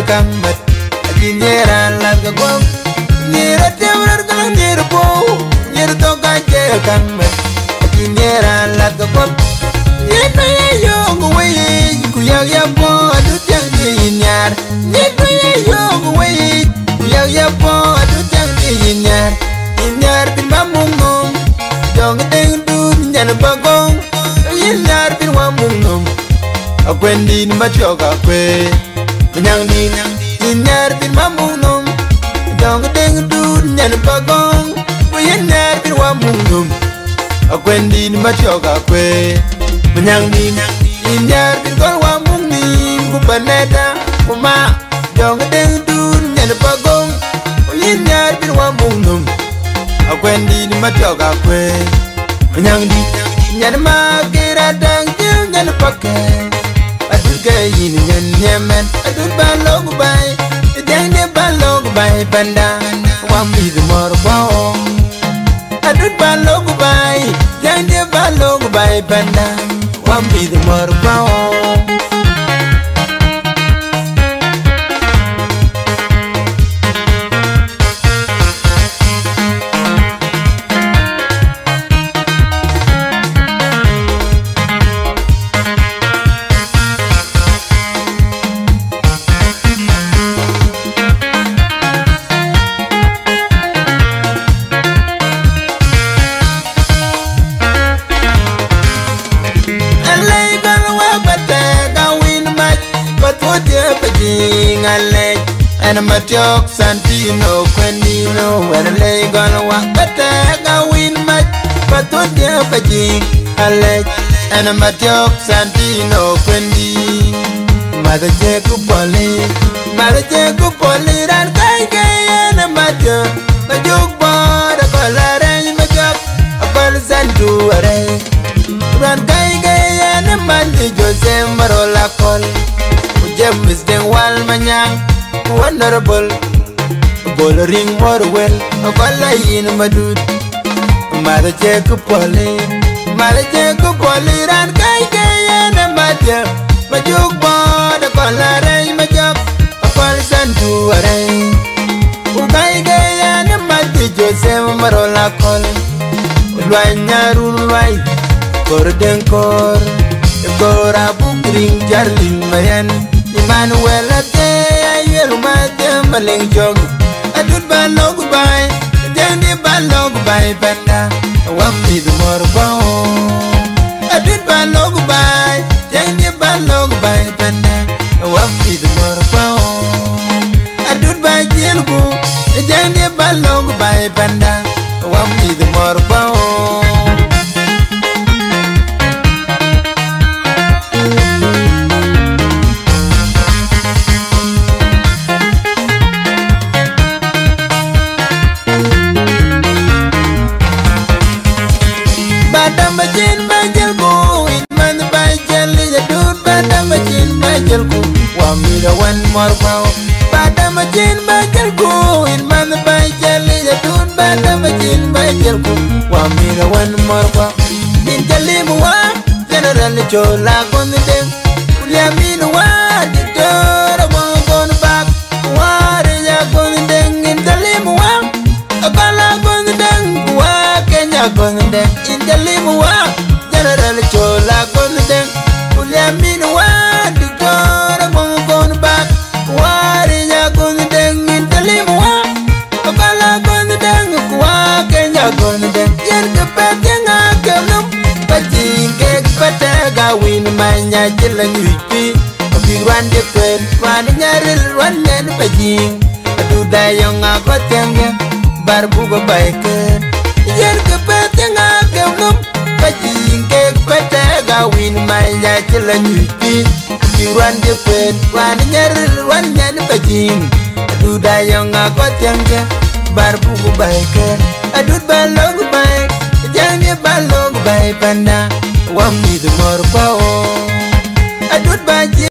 kamat Nyera laga gom Nyera temrar kalang nyera po Nyera toka jaya kamat Nyera laga gom Nyera yong wei Kuyak yapo adut yang diinyar Nyera yong wei Kuyak yapo adut yang diinyar Inyar bin mamung nom Jong deng dun nyana bagong Inyar bin mamung nom Akwendi ni machoka kwe Menyang din Inyar bin mamung nom Jong deng dun nyana bagong Inyar bin mamung nom Akwendi ni machoka kwe Menyang din Inyar bin kol mamung nim Kupaneta Kuma Jong deng dun nyana bagong Inyar bin mamung nom Akwendi ni machoka kwe Menyang din Nyana makira dang jil nyana pakai Gayin nyan nyaman adut balog bay dang de balog bay pandang wambi de morbo adut balog bay dang de balog bay pandang wambi de morbo And I'm a joke, Santino, Quendino, where the leg gonna walk, but I win my but what you're paying. I like, and I'm a joke, Santino, Quendi, Mother Jacob Polly, and Kai, and I'm a joke, my joke board, a color, and my job, a color Santu, a ray. Run Kai, and a man, Joseph Marola call, James Den Walmanyang. Wonderful, bollering more well, a balla in Madud, Mother Jacob Polly, and Kai, and a matter, my joke board, a collar, my job, a person to a ray. Ukai, and a matter, Joseph Marola call, Rwanya Runway, Cordencor, Gora Bookring, Jarlin Mayan, Emmanuel at Maling jog, I do balog by, then the balog by Benda, one with more bone. I did balog by, then the balog by Benda, one with more bone. I do by Gilgo, then the balog by Benda, one with more bone. Badamajin bajelku, itman bajeli jadut badamajin bajelku, wamira one more pow. Badamajin bajelku, itman bajeli jadut badamajin bajelku, wamira one more pow. Injalimu wa general chola kondem, uliaminu wa ditora mongon bak, wariya kondem injalimu wa, akala kondem wa Kenya kondem. Injalimuwa, General Chola Kondeng, Uliaminuwa, Diktora Mongon Bak, Warinya Kondeng, Injalimuwa, Okala Kondeng, Kwa Kenya Kondeng, Yen Kepetenga Kelum, Pajing Kek Petega Win Manya Jilang Wipi, Obiwan Dikwen, Waninyaril Wanen Pajing, Adudayong Akotengya, Barbuga Baiken, Yen Kepetenga Kelum, Pajing Kek Petega Win Manya Jilang Wipi, Obiwan Dikwen, Waninyaril Wanen Pajing, Adudayong Akotengya, Barbuga Baiken, Adud Balog Baik, Jangan Balog Baik Panda, Wami the Morpao, Adud Baji.